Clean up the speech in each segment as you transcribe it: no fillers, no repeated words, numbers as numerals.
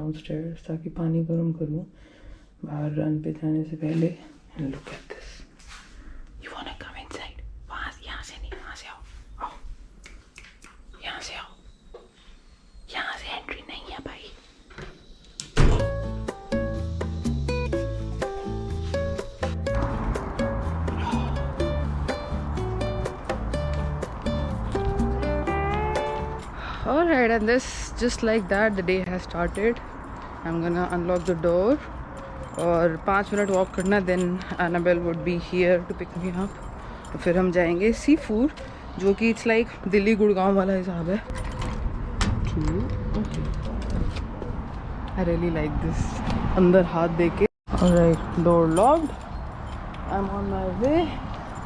Downstairs ताकि पानी गर्म करूँ बाहर रन पे जाने से पहले। And look at this, you want to come inside? वहाँ यहाँ से नहीं, वहाँ से आओ, आओ यहाँ से आओ, यहाँ से एंट्री नहीं है भाई। Alright, and this, just like that, the day has started. I'm gonna unlock the door. और 5 मिनट वॉक करना, then Annabelle would be here to pick me up. तो फिर हम जाएंगे सी फूड, जो कि इट्स लाइक दिल्ली गुड़गांव वाला हिसाब है। आई रियली लाइक दिस, अंदर हाथ दे के। Alright, door locked, I am on my way,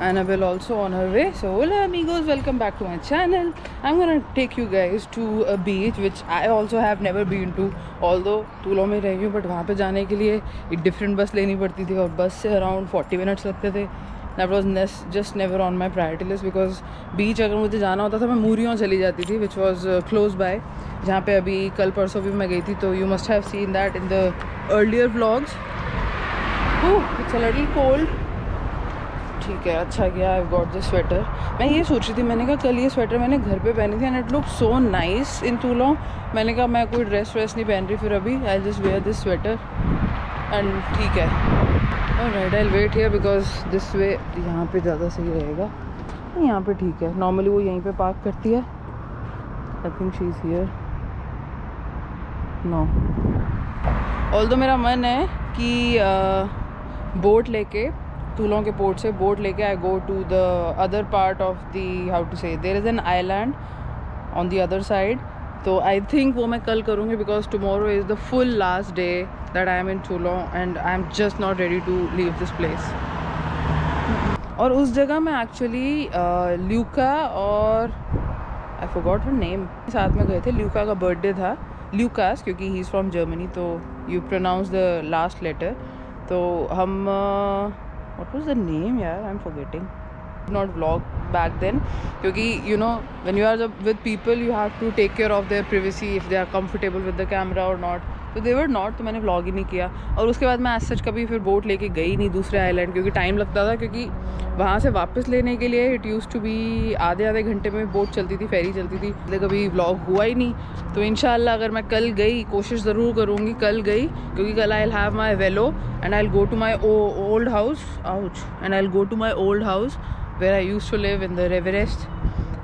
Annabelle also on her way. So hola amigos, welcome back to my channel. I'm gonna take you guys to a beach which I also have never been to, although टूलो में रही हूँ, but वहाँ पे जाने के लिए एक different बस लेनी पड़ती थी और बस से अराउंड 40 मिनट्स लगते थे। That was just never on my priority list because बीच अगर मुझे जाना होता था मैं मूरियों चली जाती थी, which was close by, जहाँ पे अभी कल परसों भी मैं गई थी। तो you must have seen that in the earlier vlogs. It's a little cold. ठीक है, अच्छा गया आई गॉट दिस स्वेटर। मैं ये सोच रही थी, मैंने कहा कल ये स्वेटर मैंने घर पे पहनी थी and it look so nice in Toulouse. मैंने कहा मैं कोई ड्रेस नहीं पहन रही फिर अभी, I just wear this sweater and ठीक है। Alright, I wait here because this way यहाँ पे ज़्यादा सही रहेगा। यहाँ पे ठीक है, नॉर्मली वो यहीं पे पार्क करती है। I think she is here. No, although मेरा मन है कि बोट लेके, टूलों के पोर्ट से बोट लेके I go to the other part of the, how to say, there is an island on the other side. तो आई थिंक वो मैं कल करूँगी because tomorrow is the full last day that I am in Toulouse and I am just not ready to leave this place. और उस जगह में actually Luca और आई फॉरगॉट हर नेम साथ में गए थे। ल्यूका का बर्थडे था, ल्यूकास, क्योंकि ही इज़ फ्रॉम जर्मनी, तो you pronounce the last letter. तो हम what was the name, yaar? I'm forgetting. Not vlog back then, क्योंकि you know when you are with people you have to take care of their privacy if they are comfortable with the camera or not. तो they were not, तो मैंने vlog ही नहीं किया। और उसके बाद मैं as such कभी फिर बोट लेके गई नहीं दूसरे आइलैंड, क्योंकि टाइम लगता था, क्योंकि वहाँ से वापस लेने के लिए इट यूज़ टू बी आधे घंटे में बोट चलती थी, फेरी चलती थी। कभी व्लॉग हुआ ही नहीं। तो इंशाल्लाह अगर मैं कल गई, कोशिश ज़रूर करूँगी कल गई, क्योंकि कल I will have my velo and I will go to my old house, and I will go to my old house where I use to live in the Everest,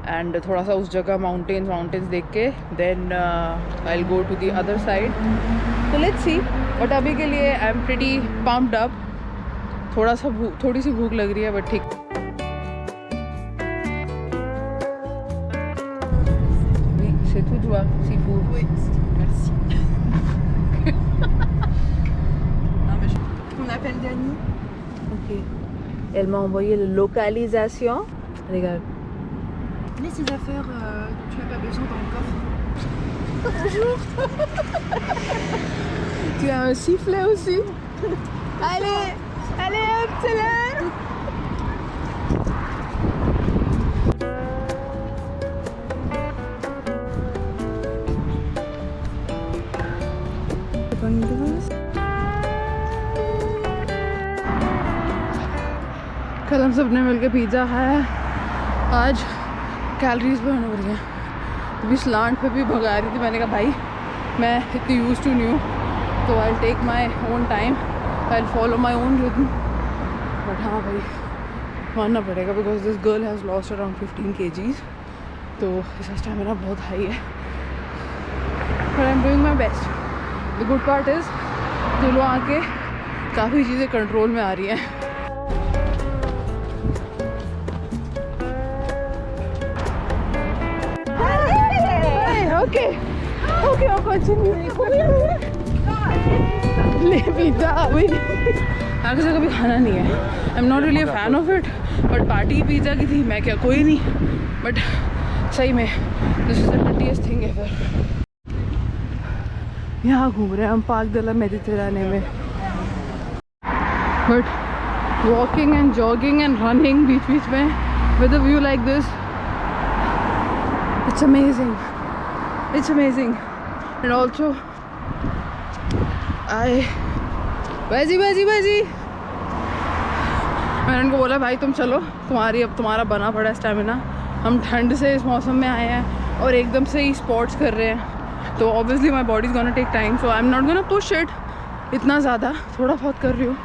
and थोड़ा सा उस जगह माउंटेन्स देख के then I will go to the other side. तो let's see, but अभी के लिए I am pretty pumped up. थोड़ी सी भूख लग रही है, बट ठीक। C'est tout toi, seafood. Oui, merci. Non, mais on appelle Dani. Ok. Elle m'a envoyé la localisation. Regarde. Mets ces affaires dont tu n'as pas besoin dans le coffre. Bonjour. Tu as un sifflet aussi? Allez, allez hop, c'est l'heure. कल हम सब ने मिलकर pizza खाया, आज calories burn हो रही हैं। अभी स्लांट पे भी भगा रही थी, मैंने कहा भाई मैं इतनी यूज टू नहीं हूँ, तो I take my own time, I follow my own rhythm. But हाँ भाई मानना पड़ेगा because this girl has lost around 15 kgs, तो इसका स्टेमिना बहुत हाई है। But I am doing my best. The good part is Toulouse आके काफ़ी चीज़ें कंट्रोल में आ रही हैं। Okay continue. ले पिज़्ज़ा अभी आगे से कभी खाना नहीं है। I am not really fan of it, but party pizza की थी, मैं क्या कोई नहीं, बट सही में this is the tastiest thing ever. यहाँ घूम रहे हैं हम पार्क दे ला मेडिटेरेनियन में, but walking and jogging and running बीच में with a view like this, it's amazing, it's amazing. And also आए बैजी बैजी बैजी। मैंने उनको बोला भाई तुम चलो, अब तुम्हारा बना पड़ा स्टैमिना। हम ठंड से इस मौसम में आए हैं और एकदम से ही स्पोर्ट्स कर रहे हैं, तो obviously my body is gonna take time, so I am not gonna push it इतना ज़्यादा, थोड़ा बहुत कर रही हूँ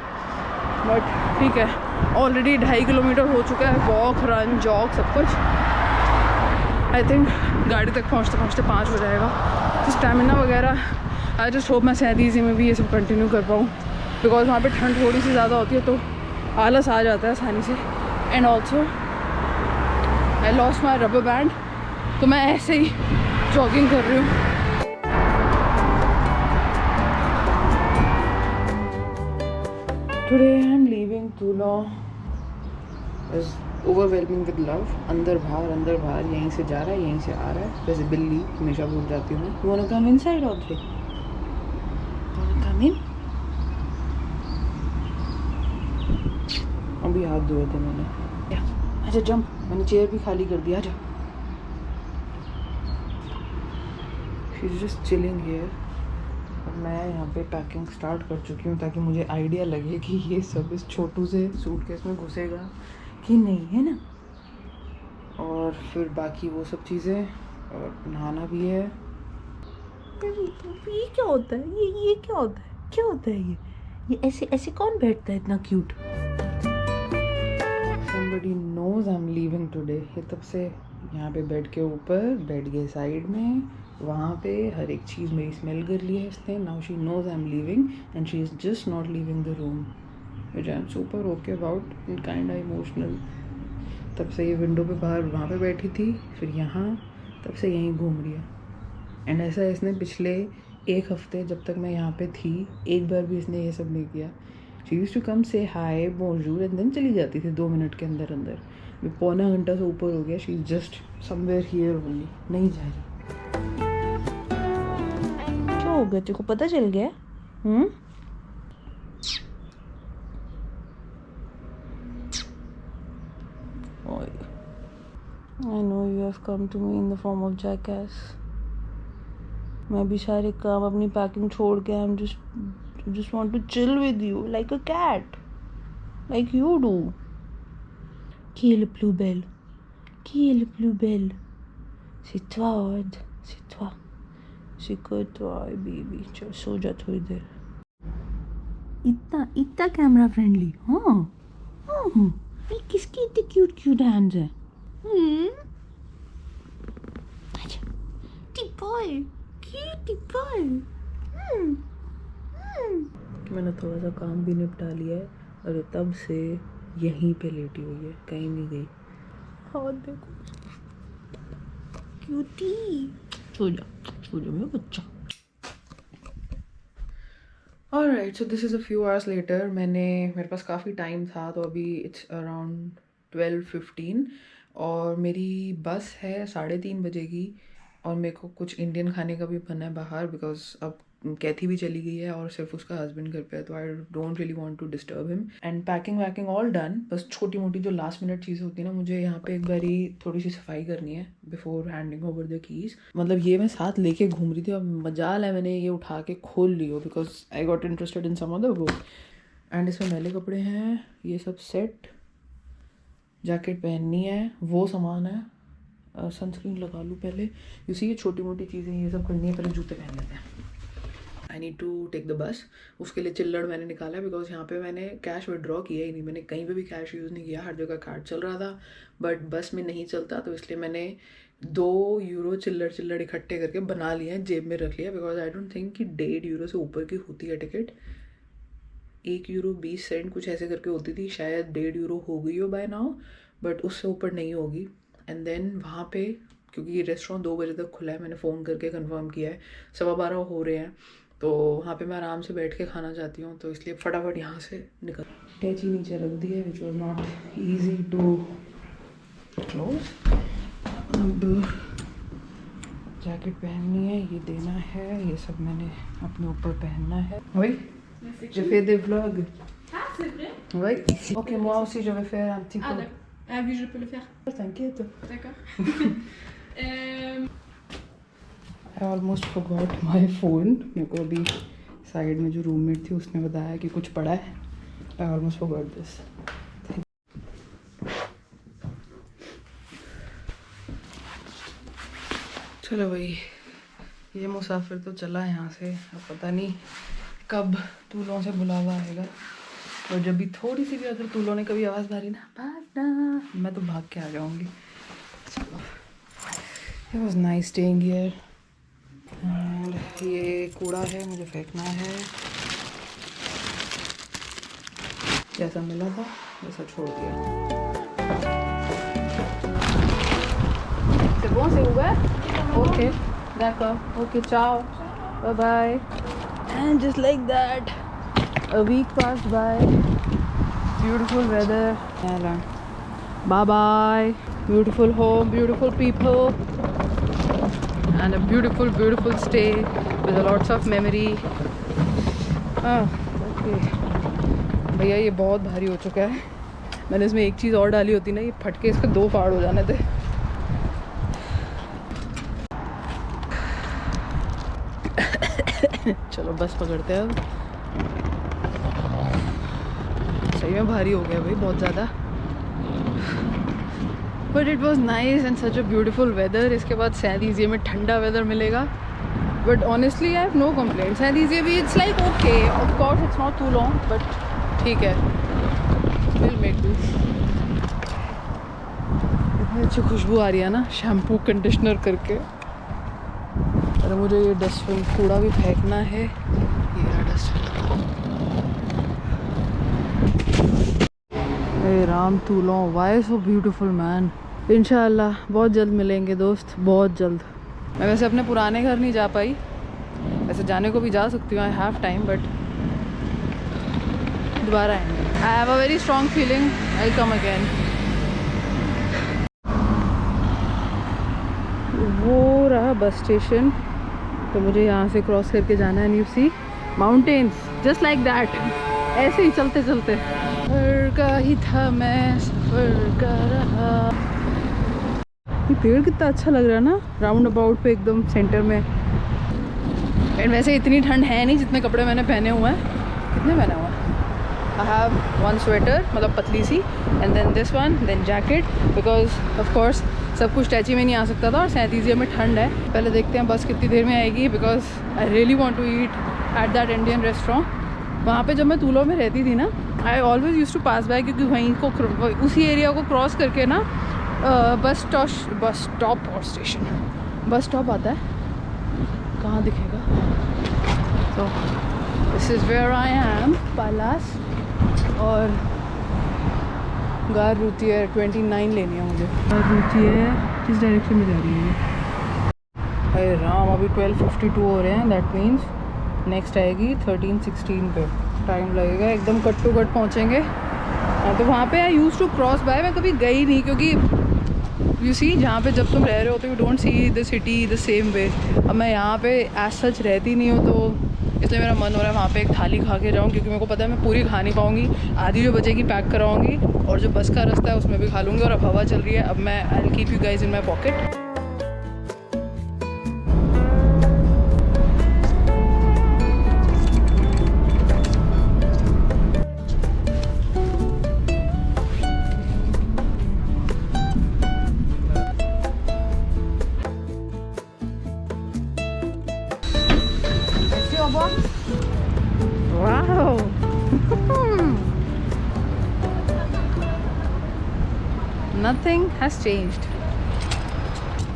बट ठीक है। ऑलरेडी 2.5 किलोमीटर हो चुका है, वॉक रन जॉग सब कुछ। आई थिंक गाड़ी तक पहुँचते पहुँचते 5 हो जाएगा। तो स्टैमिना वगैरह आई जस्ट होप मैं सैदीज़ी में भी ये सब कंटिन्यू कर पाऊँ, बिकॉज वहाँ पे ठंड थोड़ी सी ज़्यादा होती है तो आलस आ जाता है आसानी से। And also I lost my rubber band, तो मैं ऐसे ही जॉगिंग कर रही हूँ। Today I am leaving Toulon. Is overwhelming with love. अंदर बाहर यहीं से जा रहा है यहीं से आ रहा है। वैसे बिल्ली हमेशा भूल जाती हूँ मैं। You wanna come inside Audrey? Wanna come in? अभी हाथ धोए थे मैंने। अच्छा जंप, मैंने चेयर भी खाली कर दिया। आजा। She's just chilling here. मैं यहाँ पे पैकिंग स्टार्ट कर चुकी हूँ ताकि मुझे आइडिया लगे कि ये सब इस छोटू से सूटकेस में घुसेगा कि नहीं, है ना। और फिर बाकी वो सब चीज़ें, और नहाना भी है। ये क्या होता है, ये क्या होता है, क्या होता है ये ऐसे ऐसे कौन बैठता है इतना cute. Somebody knows I'm leaving today। ये तब से यहाँ पे बेड के ऊपर, बेड के साइड में, वहाँ पे हर एक चीज़ मेरी स्मेल कर ली है इसने। Now she knows I am leaving and she is just not leaving the room, which I am super okay about and kind of emotional. तब से ये विंडो पे बाहर वहाँ पे बैठी थी, फिर यहाँ, तब से यहीं घूम रही है। एंड ऐसा इसने पिछले 1 हफ्ते जब तक मैं यहाँ पे थी, एक बार भी इसने ये सब नहीं किया। शी यूज्ड टू कम से हाय बोंजूर एंड देन चली जाती थी 2 मिनट के अंदर अंदर। पौना घंटा से ऊपर हो गया, she is just somewhere here only, नहीं जा रही। क्या हो गया, तेरे को पता चल गया? I know you have come to me in the form of jackass. मैं भी सारे काम अपनी पैकिंग छोड़ के I'm just want to chill with you like a cat, like you do. Kill Bluebell. C'est toi, Aude, c'est toi. C'est que toi, baby. चल सो जा थोड़ी देर। इतना कैमरा फ्रेंडली। हाँ ये किसकी इतने क्यूट हैंड्स है? अच्छा क्यूटी बॉय। मैंने थोड़ा सा काम भी निपटा लिया है और तब से यहीं पे लेटी हुई है, कहीं नहीं गई। हाँ देखो क्यूटी, सो जा मेरा बच्चा। Alright, so this is a few hours later. मेरे पास काफ़ी टाइम था, तो अभी it's around 12:15 और मेरी बस है 3:30 बजे की। और मेरे को कुछ इंडियन खाने का भी बना है बाहर, बिकॉज अब कैथी भी चली गई है और सिर्फ उसका हस्बैंड घर पे है, तो I don't really want to disturb him. And packing all done. बस छोटी मोटी जो लास्ट मिनट चीज़ें होती है ना, मुझे यहाँ पे एक बारी थोड़ी सी सफाई करनी है before handing over the keys. मतलब ये मैं साथ लेके घूम रही थी, अब मजाल है मैंने ये उठा के खोल ली हो, because I got interested in some other book. And इसमें मैले कपड़े हैं, ये सब सेट, जैकेट पहननी है, वो सामान है, सनस्क्रीन लगा लूँ पहले। यू सी ये छोटी मोटी चीज़ें ये सब करनी है। पहले जूते पहन लेते हैं। I need to take the bus. उसके लिए चिल्लड़ मैंने निकाला है, बिकॉज यहाँ पे मैंने कैश विड्रॉ किया ही नहीं। मैंने कहीं पे भी कैश यूज़ नहीं किया, हर जगह कार्ड चल रहा था, बट बस में नहीं चलता, तो इसलिए मैंने 2 यूरो चिल्लड़ इकट्ठे करके बना लिए हैं, जेब में रख लिया। बिकॉज आई डोंट थिंक कि 1.5 यूरो से ऊपर की होती है टिकट। 1 यूरो 20 सेंट कुछ ऐसे करके होती थी, शायद 1.5 यूरो हो गई हो बाय नाउ, बट उससे ऊपर नहीं होगी। एंड देन वहाँ पे, क्योंकि रेस्टोरेंट 2 बजे तक खुला है, मैंने फ़ोन करके कंफर्म किया है, 12:15 हो रहे हैं, तो वहाँ पे मैं आराम से बैठ के खाना चाहती हूँ, तो इसलिए फटाफट यहाँ से निकल। अटैची नीचे रख दी है, which was not easy to close. अब जैकेट पहननी है, ये देना है, ये सब मैंने अपने ऊपर पहनना है। वही je fais des vlogs. Ah, c'est vrai? Oui. Ok, moi aussi je vais faire un petit peu. Ah oui, je peux le faire. T'inquiète. D'accord. I almost forgot my phone. मेरे को अभी साइड में जो roommate थी उसने बताया कि कुछ पड़ा है. I almost forgot this. चलो भाई, ये मुसाफिर तो चला यहाँ से. अब पता नहीं कब तूलों से बुलावा आएगा. और जब भी थोड़ी सी भी अगर तूलों ने कभी आवाज़ मारी ना, भागना, मैं तो भाग के आ जाऊँगी. चलो, it was nice staying here. And ये कूड़ा है, मुझे फेंकना है. जैसा मिला था वैसा छोड़ दिया. C'est bon, c'est ouvert? Okay, d'accord. Okay, ciao. Bye bye. And just like that, a week passed by. Beautiful weather. Bye bye. Beautiful home, beautiful people, and a beautiful, beautiful stay with lots of memory. Okay. भैया ये बहुत भारी हो चुका है. मैंने इसमें एक चीज़ और डाली होती ना, ये फटके इसके 2 फाड़ हो जाने थे. चलो बस पकड़ते हैं अब. सही में भारी हो गया भाई, बहुत ज़्यादा. But it was nice and such a beautiful weather. इसके बाद सैंत-इज़िए में ठंडा वेदर मिलेगा. But honestly I have no complaint. सैंत-इज़िए भी it's like okay, of course it's not too long, but ठीक है, विल मेक डू. इतनी अच्छी खुशबू आ रही है ना शैम्पू कंडीशनर करके. अरे मुझे ये डस्टबिन कूड़ा भी फेंकना है. ये रहा डस्टबिन. हे Ram Toulouse, why so beautiful man. इंशाल्लाह बहुत जल्द मिलेंगे दोस्त, बहुत जल्द. मैं वैसे अपने पुराने घर नहीं जा पाई. वैसे जाने को भी जा सकती हूँ, आई हैव टाइम, बट दोबारा आएंगे. I have a very strong feeling I come again. वो रहा बस स्टेशन. तो मुझे यहाँ से क्रॉस करके जाना है. New sea mountains just like that. ऐसे ही चलते चलते सफ़र का ही था, मैं सफ़र कर रहा. ये पेड़ कितना अच्छा लग रहा है ना, राउंड अबाउट पे एकदम सेंटर में. एंड वैसे इतनी ठंड है नहीं जितने कपड़े मैंने पहने हुए हैं. कितने पहने हुए हैं? I have one sweater, मतलब पतली सी, and then this one, then jacket, because of course सब कुछ टैची में नहीं आ सकता था और सैंत-इज़िए में ठंड है. पहले देखते हैं बस कितनी देर में आएगी, because I really want to eat at that Indian restaurant. वहाँ पे जब मैं तूलों में रहती थी ना, I always use to pass bye, क्योंकि वहीं को उसी एरिया को क्रॉस करके ना बस स्टॉप और स्टेशन, बस स्टॉप आता है. कहाँ दिखेगा? तो this is where I am, palace. और गार रूतियर 29 लेनी है मुझे. गार रूतियर किस डायरेक्शन में जा रही है? अरे राम, अभी 12:52 हो रहे हैं. दैट मीन्स नेक्स्ट आएगी 13:16 पे. टाइम लगेगा, एकदम कट टू कट पहुँचेंगे. तो वहाँ पे आई यूज़ टू क्रॉस बाय. मैं कभी गई नहीं, क्योंकि यू सी जहाँ पे जब तुम रह रहे हो तो you don't see the city the same way. अब मैं यहाँ पे एज सच रहती नहीं हूँ, तो इसलिए मेरा मन हो रहा है वहाँ पे एक थाली खा के जाऊँ, क्योंकि मेरे को पता है मैं पूरी खा नहीं पाऊँगी. आधी जो बचेगी पैक कराऊँगी, और जो बस का रास्ता है उसमें भी खा लूँगी. और अब हवा चल रही है. अब मैं I will keep you guys in my pocket. Wow. Nothing has changed.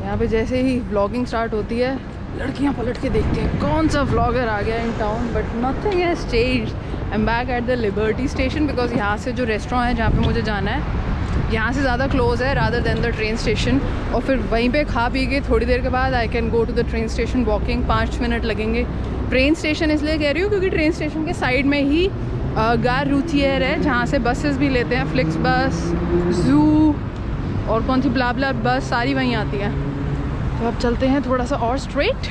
यहाँ पे जैसे ही व्लॉगिंग स्टार्ट होती है, लड़कियाँ पलट के देखती हैं कौन सा व्लॉगर आ गया in town. But nothing has changed. I am back at the liberty station, because यहाँ से जो रेस्टोरेंट है जहाँ पे मुझे जाना है, यहाँ से ज़्यादा क्लोज है rather than the train station. और फिर वहीं पे खा पी के थोड़ी देर के बाद I can go to the train station walking. 5 minute लगेंगे. ट्रेन स्टेशन इसलिए कह रही हूँ क्योंकि ट्रेन स्टेशन के साइड में ही गार रूथियर है, जहाँ से बसेस भी लेते हैं. फ्लिक्स बस, जू और कौन सी ब्ला बस, सारी वहीं आती हैं. तो अब चलते हैं थोड़ा सा और straight.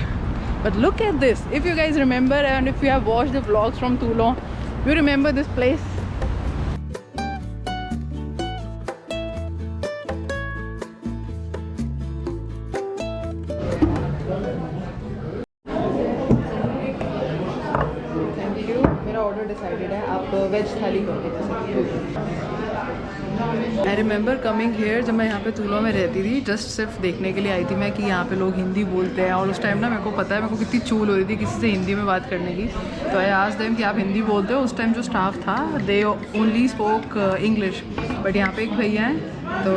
But look at this. If you guys remember and if you have watched the vlogs from Toulouse, you remember this place. Decided है, आप वेज थाली करके जैसे। आई रिमेंबर कमिंग हेयर, जब मैं यहाँ पे तूलो में रहती थी, जस्ट सिर्फ देखने के लिए आई थी मैं कि यहाँ पे लोग हिंदी बोलते हैं। और उस टाइम ना मेरे को पता है मेरे को कितनी चूल हो रही थी किसी से हिंदी में बात करने की। तो आई आस्क्ड देम कि आप हिंदी बोलते हो। उस टाइम जो स्टाफ था they only spoke English, but यहाँ पे एक भैया हैं तो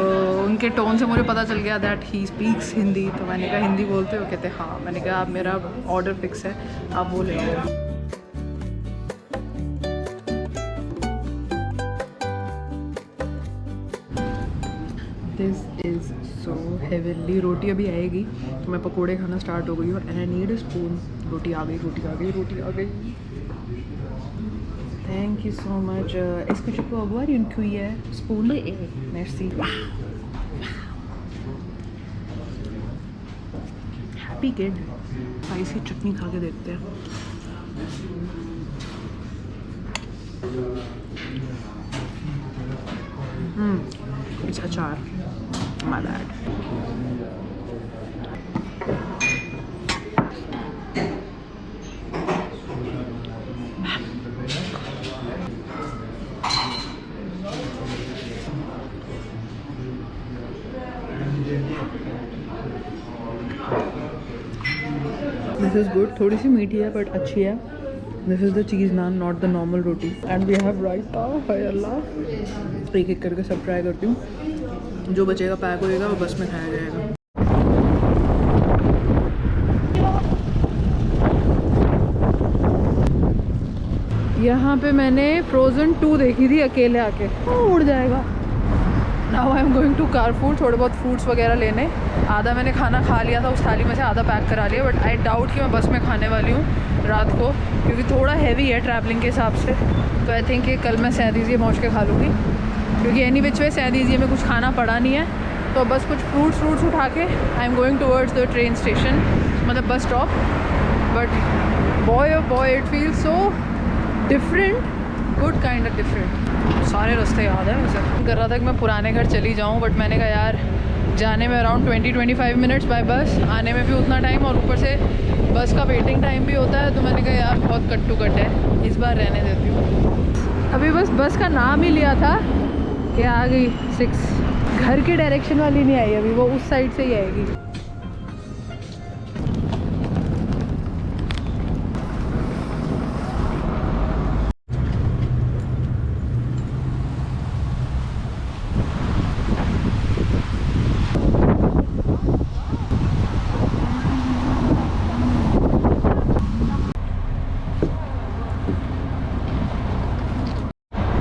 उनके टोन से मुझे पता चल गया दैट ही स्पीक्स हिंदी। तो मैंने कहा हिंदी बोलते हो? कहते हाँ। मैंने कहा आप मेरा ऑर्डर फिक्स है, आप वो ले आओ। This is so heavenly. रोटी अभी आएगी तो मैं पकोड़े खाना स्टार्ट हो गई हूँ। And I need a spoon. रोटी आ गई, रोटी आ गई, रोटी आ गई। Thank you so much. Est-ce que je peux avoir une cuillère? Spoon? Merci. Happy kid. Spicy चटनी खा के देखते हैं। It's अचार। My bad. This is good. थोड़ी सी मीठी है बट अच्छी है। This is the cheese naan, not the normal roti. And we have raita. हाय अल्लाह। एक एक करके सब ट्राई करती हूँ। जो बचेगा पैक होएगा वो बस में खाया जाएगा। यहाँ पे मैंने फ्रोज़न 2 देखी थी अकेले आके। उड़ जाएगा। Now I am going to Carrefour, थोड़े बहुत फ्रूट्स वगैरह लेने। आधा मैंने खाना खा लिया था उस थाली में से, आधा पैक करा लिया। बट आई डाउट कि मैं बस में खाने वाली हूँ रात को, क्योंकि थोड़ा हैवी है ट्रैवलिंग के हिसाब से। तो आई थिंक कि कल मैं सैंदीजिए पहुँच के खा लूँगी, क्योंकि एनी विच वे सैंदीजिए में कुछ खाना पड़ा नहीं है। तो बस कुछ फ्रूट्स उठा के I am going towards the train station, मतलब bus stop. But boy it feel so different, good kind of different. सारे रास्ते याद है। वैसे कर रहा था कि मैं पुराने घर चली जाऊँ, बट मैंने कहा यार जाने में अराउंड 20-25 मिनट्स बाय बस, आने में भी उतना टाइम, और ऊपर से बस का वेटिंग टाइम भी होता है। तो मैंने कहा यार बहुत कट टू कट है, इस बार रहने देती हूँ। अभी बस का नाम ही लिया था कि आ गई 6। घर की डायरेक्शन वाली नहीं आई अभी, वो उस साइड से ही आएगी।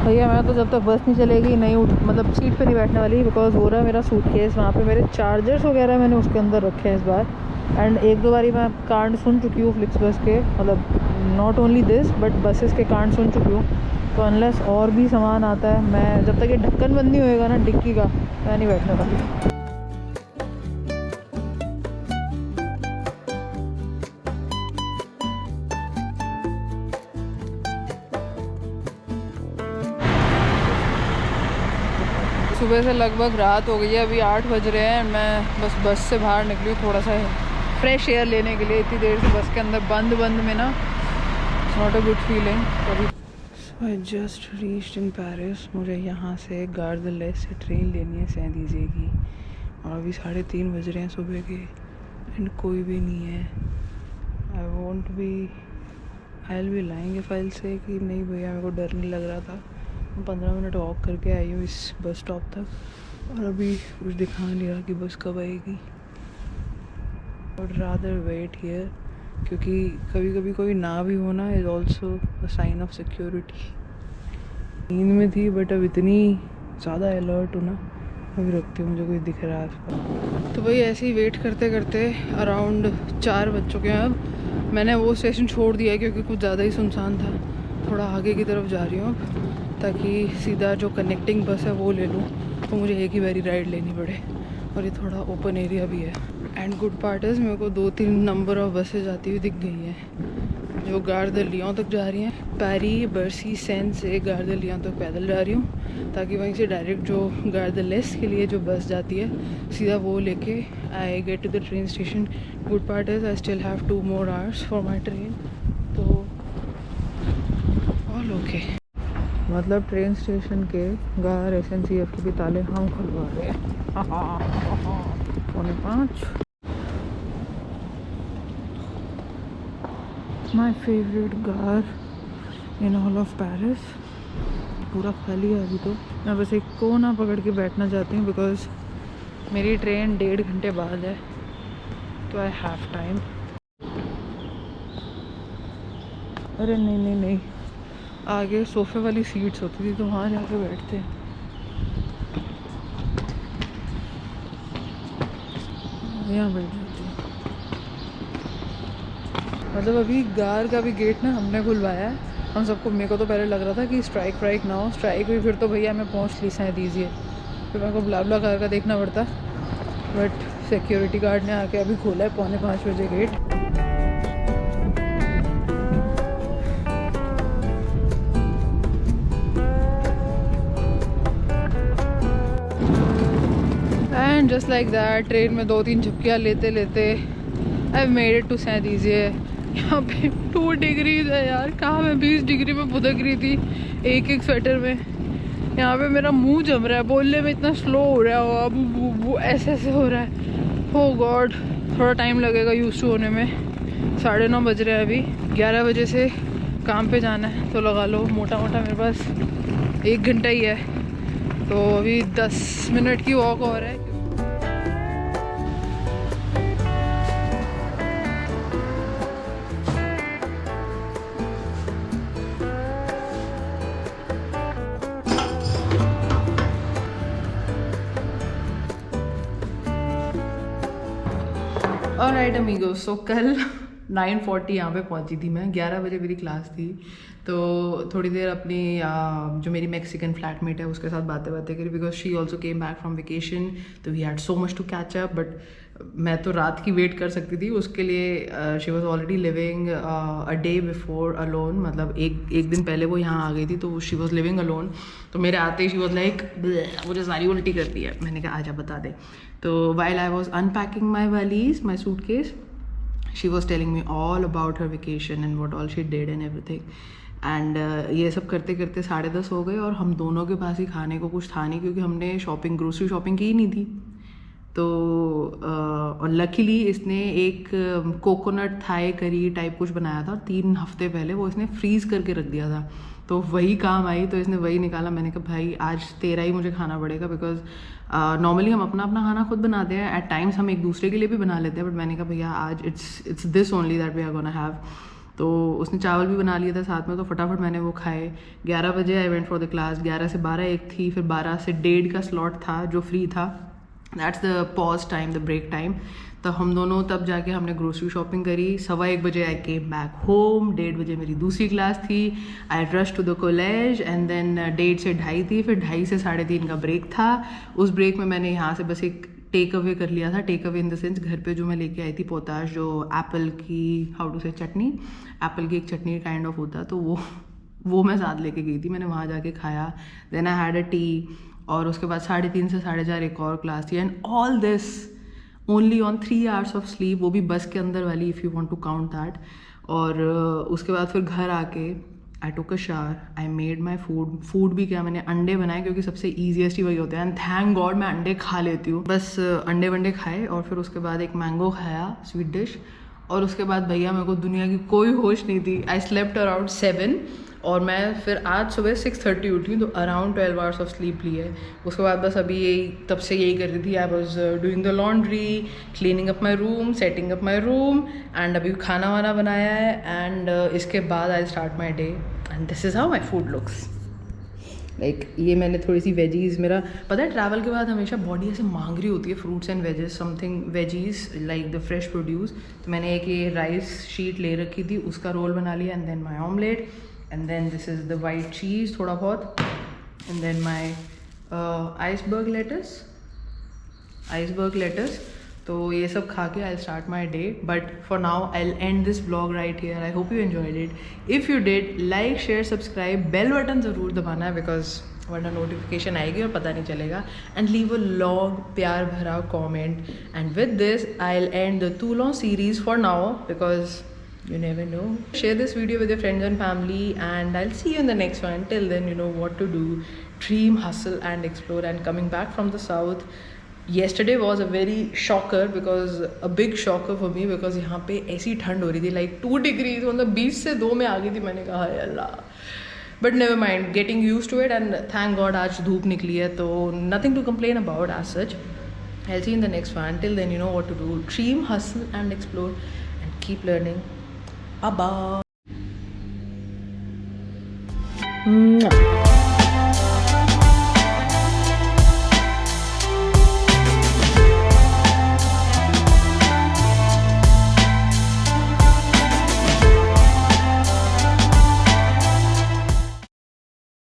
भैया मैं तो जब तक बस नहीं चलेगी नहीं मतलब सीट पे नहीं बैठने वाली, बिकॉज हो रहा है मेरा सूटकेस वहाँ पे। मेरे चार्जर्स वगैरह मैंने उसके अंदर रखे हैं इस बार। एंड 1-2 बारी मैं कांड सुन चुकी हूँ फ्लिक्स बस के, मतलब not only this but buses के कांड सुन चुकी हूँ। तो अनलेस और भी सामान आता है, मैं जब तक ये ढक्कन बंद नहीं होएगा ना डिक्की का, मैं नहीं बैठने वाली। सुबह से लगभग रात हो गई है, अभी 8 बज रहे हैं। मैं बस से बाहर निकली थोड़ा सा फ्रेश एयर लेने के लिए। इतनी देर से बस के अंदर बंद में ना, it's not a good feeling. कभी I just reached in Paris. मुझे यहाँ से गार द लेस से ट्रेन लेनी है सैंदीजिए की, और अभी 3:30 बज रहे हैं सुबह के, एंड कोई भी नहीं है। I will be lying if I will say कि नहीं भैया मेरे को डर नहीं लग रहा था। 15 मिनट वॉक करके आई हूँ इस बस स्टॉप तक, और अभी कुछ दिखा नहीं रहा कि बस कब आएगी। और रादर वेट हियर, क्योंकि कभी कभी कोई ना भी होना is also a sign of security. नींद में थी बट अब इतनी ज़्यादा अलर्ट हूँ ना, अभी रखती हूँ मुझे कोई दिख रहा है आसपास। तो भाई ऐसे ही वेट करते करते अराउंड 4 बज चुके हैं। अब मैंने वो स्टेशन छोड़ दिया है क्योंकि कुछ ज़्यादा ही सुनसान था। थोड़ा आगे की तरफ जा रही हूँ अब, ताकि सीधा जो कनेक्टिंग बस है वो ले लूँ, तो मुझे एक ही बारी राइड लेनी पड़े। और ये थोड़ा ओपन एरिया भी है। एंड गुड पार्ट इज़ मेरे को 2-3 नंबर ऑफ बसेज आती हुई दिख गई हैं जो गार द लियोन तक जा रही हैं। पैरी बर्सी सेन से गार द लियोन तक पैदल जा रही हूँ, ताकि वहीं से डायरेक्ट जो गार द लेस के लिए जो बस जाती है सीधा वो लेके I get to the train station. Good part is I still have 2 more hours for my train. तो ऑल ओके। मतलब ट्रेन स्टेशन के गार SNCF के भी ताले हम खुलवा रहे हैं। 4:45। माई फेवरेट गार इन ऑल ऑफ पेरिस। पूरा खाली है अभी तो। मैं बस एक कोना पकड़ के बैठना चाहती हूँ बिकॉज मेरी ट्रेन 1.5 घंटे बाद है, तो आई हैव टाइम। अरे नहीं नहीं नहीं, आगे सोफे वाली सीट्स होती थी तो वहाँ जाके बैठते हैं। यहाँ बैठ जाते हैं। मतलब अभी गार का भी गेट ना हमने खुलवाया है हम सबको। मेरे को तो पहले लग रहा था कि स्ट्राइक व्राइक ना हो, स्ट्राइक हुई फिर तो भैया मैं पहुँच ली शायद दीजिए, फिर मेरे को ब्लाबला कार का देखना पड़ता। बट सिक्योरिटी गार्ड ने आके अभी खोला है 4:45 बजे gate. And just like that train में 2-3 झपकियाँ लेते लेते I made it to saint ईजिए। यहाँ पे 2 डिग्रीज है यार, कहाँ मैं 20 डिग्री में भुदक रही थी एक स्वेटर में। यहाँ पे मेरा मुंह जम रहा है, बोलने में इतना स्लो हो रहा है, अब वो ऐसे ऐसे हो रहा है। हो गॉड, थोड़ा टाइम लगेगा यूज टू होने में। 9:30 बज रहे हैं अभी। 11 बजे से काम पे जाना है, तो लगा लो मोटा मोटा मेरे पास 1 घंटा ही है। तो अभी 10 मिनट की वॉक और है। ऑलराइट अमीगोस, सो कल 9:40 यहाँ पे पहुँची थी मैं। 11 बजे मेरी क्लास थी, तो थोड़ी देर अपनी जो मेरी मैक्सिकन फ्लैटमेट है उसके साथ बातें करी because she also came back from vacation. तो we had so much to catch up, but मैं तो रात की वेट कर सकती थी उसके लिए। She was already living a day before alone, मतलब एक दिन पहले वो यहाँ आ गई थी, तो शी वॉज लिविंग अलोन। तो मेरे आते ही शी वॉज लाइक मुझे सारी उल्टी करती है। मैंने कहा आजा बता दे। तो while I was unpacking my valise, my suitcase, she was telling me all about her vacation and what all she did and everything. And ये सब करते करते 10:30 हो गए और हम दोनों के पास ही खाने को कुछ था नहीं, क्योंकि हमने ग्रोसरी शॉपिंग की ही नहीं थी। तो और लकीली इसने एक कोकोनट थाई करी टाइप कुछ बनाया था, 3 हफ्ते पहले वो इसने फ्रीज़ करके रख दिया था, तो वही काम आई। तो इसने वही निकाला। मैंने कहा भाई आज तेरा ही मुझे खाना पड़ेगा, बिकॉज नॉर्मली हम अपना खाना खुद बनाते हैं, एट टाइम्स हम एक दूसरे के लिए भी बना लेते हैं, बट मैंने कहा भैया आज it's this only that we are gonna have. तो उसने चावल भी बना लिया था साथ में, तो फटाफट मैंने वो खाए। 11 बजे I went for the class. 11 से 12 एक थी, फिर 12 से 1:30 का स्लॉट था जो फ्री था। That's the pause time, the break time. तो हम दोनों तब जाके हमने ग्रोसरी शॉपिंग करी। 1:15 बजे आई केम बैक होम। 1:30 बजे मेरी दूसरी क्लास थी। I rush to the college and then 1:30 से 2:30 थी, फिर 2:30 से 3:30 का ब्रेक था। उस ब्रेक में मैंने यहाँ से बस एक टेक अवे कर लिया था। Take away in the sense घर पे जो मैं लेके आई थी पोताश, जो एप्पल की हाउ टू से चटनी, एप्पल की एक चटनी काइंड ऑफ होता, तो वो मैं साथ लेके गई थी। मैंने वहाँ जाके खाया। Then I had a tea, और उसके बाद 3:30 से 4:30 एक और क्लास थी। And all this only on 3 hours of sleep, वो भी बस के अंदर वाली, if you want to count that. और उसके बाद फिर घर आके I took a shower, I made my food भी क्या, मैंने अंडे बनाए क्योंकि सबसे ईजिएस्ट ही वही होते हैं, एंड थैंक गॉड मैं अंडे खा लेती हूँ। बस अंडे वंडे खाए, और फिर उसके बाद एक मैंगो खाया, स्वीट डिश। और उसके बाद भैया मेरे को दुनिया की कोई होश नहीं थी। आई स्लेप्ट अराउंड 7, और मैं फिर आज सुबह 6:30 उठी, तो अराउंड 12 hours ऑफ स्लीप ली है। उसके बाद बस अभी तब से यही कर रही थी। I was doing the laundry, cleaning up my room, setting up my room, and अभी खाना वाना बनाया है। एंड इसके बाद I start my day, and this is how my food looks like. ये मैंने थोड़ी सी वेजीज़, मेरा पता है ट्रैवल के बाद हमेशा बॉडी ऐसे मांग रही होती है fruits and wages, something veggies like the fresh produce. तो मैंने एक ये राइस शीट ले रखी थी, उसका रोल बना लिया, and then my omelette, and then this is the white cheese थोड़ा बहुत, and then my iceberg lettuce। तो ये सब खा के I'll start my day, but for now I'll end this vlog right here. I hope you enjoyed it. If you did, like, share, subscribe, bell button ज़रूर दबाना है, because वरना notification आएगी और पता नहीं चलेगा, and leave a long प्यार भरा comment. And with this I'll end the Toulon series for now, because You never know. Share this video with your friends and family, and I'll see you in the next one. Till then, you know what to do. Dream, hustle, and explore. And coming back from the south, yesterday was a very shocker, because a big shocker for me, because यहाँ पे ऐसी ठंड हो रही थी like 2 degrees, मतलब 20 से 2 में आ गई थी. मैंने कहा हाय अल्लाह. But never mind, getting used to it, and thank God आज धूप निकली है, तो nothing to complain about as such. I'll see you in the next one. Till then, you know what to do. Dream, hustle, and explore, and keep learning. Bye bye.